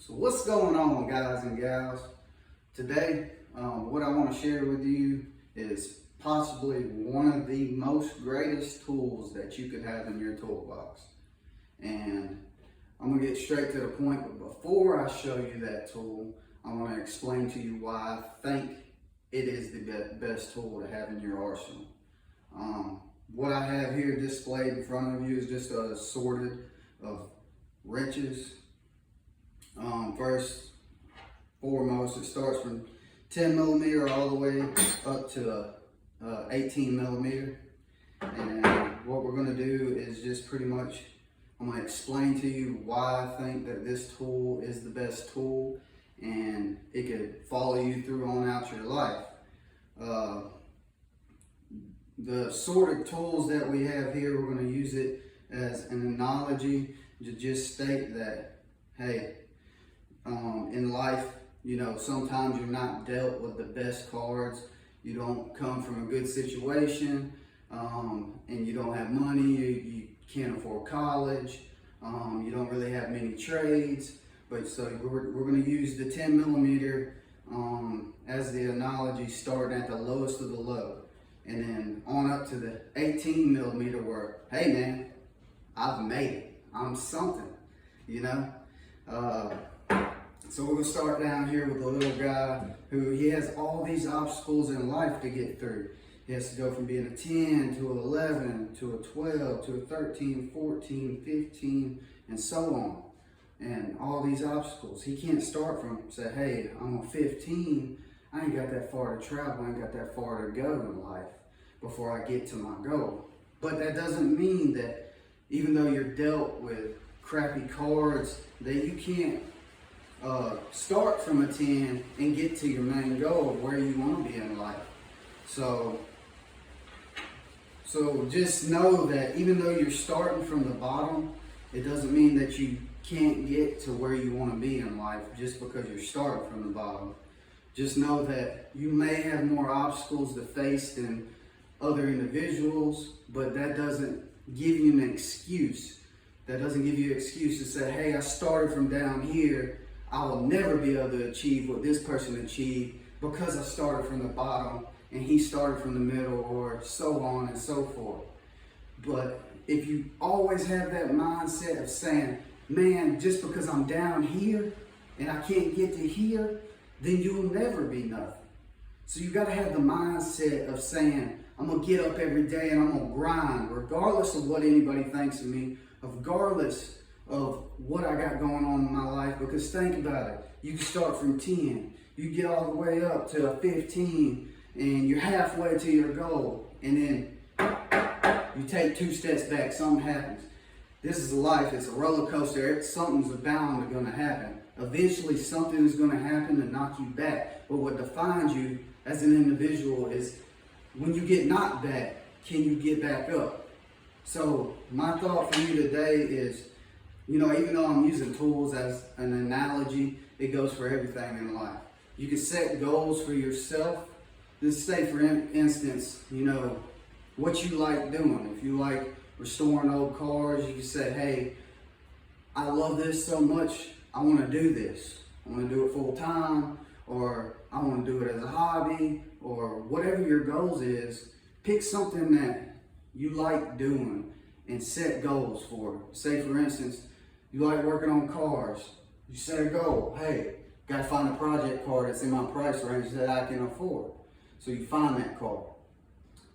So what's going on, guys and gals? Today, what I want to share with you is possibly one of the most greatest tools that you could have in your toolbox. And I'm going to get straight to the point, but before I show you that tool, I want to explain to you why I think it is the best tool to have in your arsenal. What I have here displayed in front of you is just a assorted of wrenches. First, foremost, it starts from 10 millimeter all the way up to 18 millimeter. And what we're going to do is just pretty much, I'm going to explain to you why I think that this tool is the best tool and it could follow you through on out your life. The sort of tools that we have here, we're going to use it as an analogy to just state that, hey, in life, you know, sometimes you're not dealt with the best cards. You don't come from a good situation, and you don't have money. You can't afford college. You don't really have many trades. But so we're going to use the 10 millimeter as the analogy, starting at the lowest of the low, and then on up to the 18 millimeter where, hey man, I've made it. I'm something, you know. So we're going to start down here with the little guy who he has all these obstacles in life to get through. He has to go from being a 10 to an 11 to a 12 to a 13, 14, 15, and so on. And all these obstacles. He can't start from, say, hey, I'm on 15. I ain't got that far to travel. I ain't got that far to go in life before I get to my goal. But that doesn't mean that even though you're dealt with crappy cards, that you can't start from a 10 and get to your main goal of where you want to be in life. So just know that even though you're starting from the bottom, it doesn't mean that you can't get to where you want to be in life just because you're starting from the bottom. Just know that you may have more obstacles to face than other individuals, but that doesn't give you an excuse. That doesn't give you an excuse to say, hey, I started from down here. I will never be able to achieve what this person achieved because I started from the bottom and he started from the middle, or so on and so forth. But if you always have that mindset of saying, man, just because I'm down here and I can't get to here, then you'll never be nothing. So you got to have the mindset of saying, I'm going to get up every day and I'm going to grind regardless of what anybody thinks of me, regardless of what I got going on in my life. Because think about it, you can start from 10, you get all the way up to a 15, and you're halfway to your goal, and then you take 2 steps back, something happens. This is life, it's a roller coaster, something's bound to gonna happen. Eventually something is gonna happen to knock you back, but what defines you as an individual is when you get knocked back, can you get back up? So my thought for you today is, you know, even though I'm using tools as an analogy, it goes for everything in life. You can set goals for yourself. Just say, for instance, you know, what you like doing. If you like restoring old cars, you can say, hey, I love this so much, I want to do this. I want to do it full time, or I want to do it as a hobby, or whatever your goals is. Pick something that you like doing and set goals for it. Say, for instance, you like working on cars. You set a goal. Hey, got to find a project car that's in my price range that I can afford. So you find that car.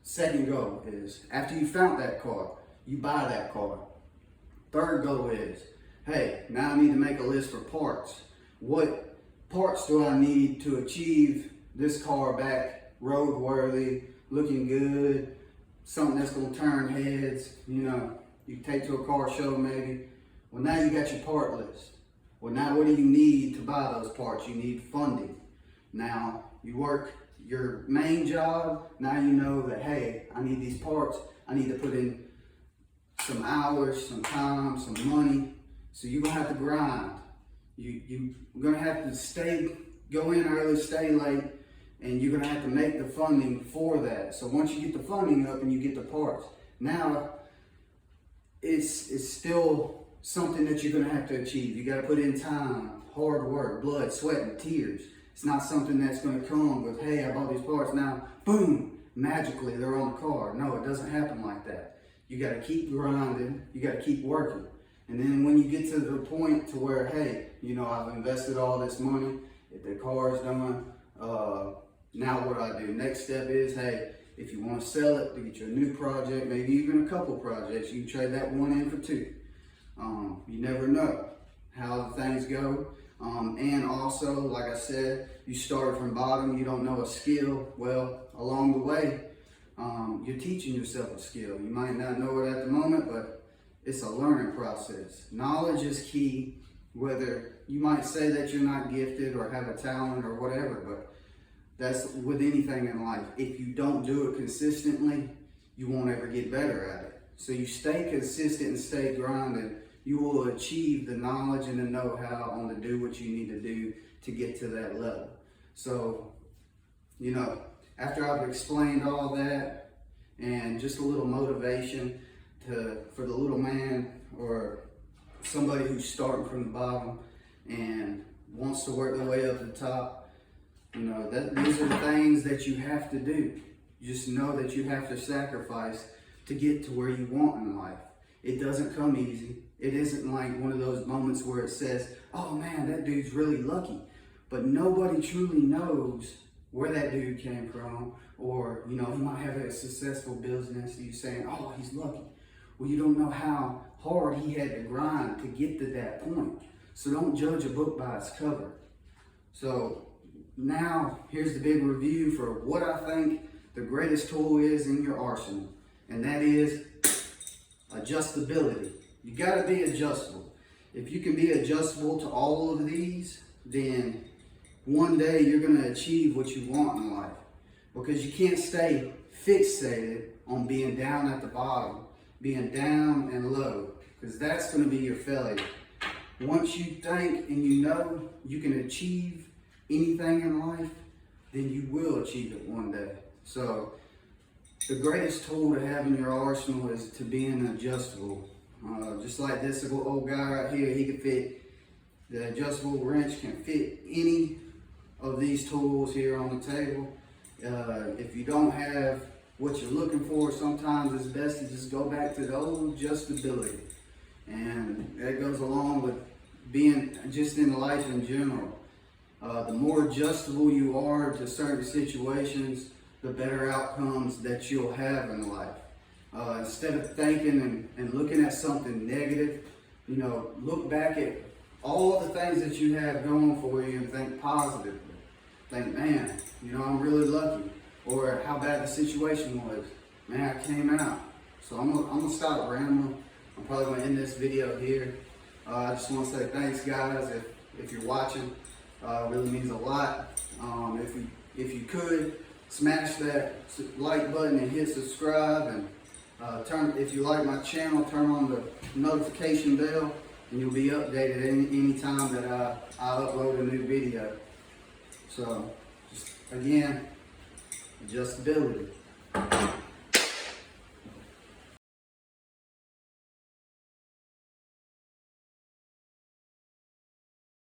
Second goal is, after you found that car, you buy that car. Third goal is, hey, now I need to make a list for parts. What parts do I need to achieve this car back roadworthy, looking good, something that's going to turn heads, you know, you take to a car show maybe. Well, now you got your part list. Well, now what do you need to buy those parts? You need funding. Now you work your main job. Now you know that, hey, I need these parts. I need to put in some hours, some time, some money. So you're going to have to grind. You're going to have to go in early, stay late, and you're going to have to make the funding for that. So once you get the funding up and you get the parts, now it's still something that you're gonna have to achieve. You gotta put in time, hard work, blood, sweat, and tears. It's not something that's gonna come with, hey, I bought these parts, now, boom, magically they're on the car. No, it doesn't happen like that. You gotta keep grinding, you gotta keep working. And then when you get to the point to where, hey, you know, I've invested all this money, if the car is done, now what do I do? Next step is, hey, if you want to sell it to get you a new project, maybe even a couple projects, you can trade that one in for two. You never know how things go. And also, like I said, you started from bottom, you don't know a skill. Well, along the way, you're teaching yourself a skill. You might not know it at the moment, but it's a learning process. Knowledge is key, whether you might say that you're not gifted or have a talent or whatever, but that's with anything in life. If you don't do it consistently, you won't ever get better at it. So you stay consistent and stay grinding, you will achieve the knowledge and the know-how on to do what you need to do to get to that level. So, you know, after I've explained all that and just a little motivation for the little man or somebody who's starting from the bottom and wants to work their way up to the top, you know, these are the things that you have to do. You just know that you have to sacrifice to get to where you want in life. It doesn't come easy. It isn't like one of those moments where it says, oh man, that dude's really lucky. But nobody truly knows where that dude came from, or, you know, he might have a successful business and you're saying, oh, he's lucky. Well, you don't know how hard he had to grind to get to that point. So don't judge a book by its cover. So now, here's the big review for what I think the greatest tool is in your arsenal, and that is adjustability. You gotta be adjustable. If you can be adjustable to all of these, then one day you're gonna achieve what you want in life, because you can't stay fixated on being down at the bottom, being down and low, because that's gonna be your failure. Once you think and you know you can achieve anything in life, then you will achieve it one day. So the greatest tool to have in your arsenal is to being adjustable. Just like this old guy right here, he can fit, the adjustable wrench can fit any of these tools here on the table. If you don't have what you're looking for, sometimes it's best to just go back to the old adjustability. And that goes along with being just in life in general. The more adjustable you are to certain situations, the better outcomes that you'll have in life. Instead of thinking and looking at something negative, you know, look back at all the things that you have going for you and think positively. Think, man, you know, I'm really lucky. Or how bad the situation was. Man, I came out. So I'm gonna stop rambling. I'm probably gonna end this video here. I just want to say thanks, guys, if you're watching. It really means a lot. If you could smash that like button and hit subscribe, and if you like my channel, turn on the notification bell, and you'll be updated any time that I upload a new video. So, just again, adjustability.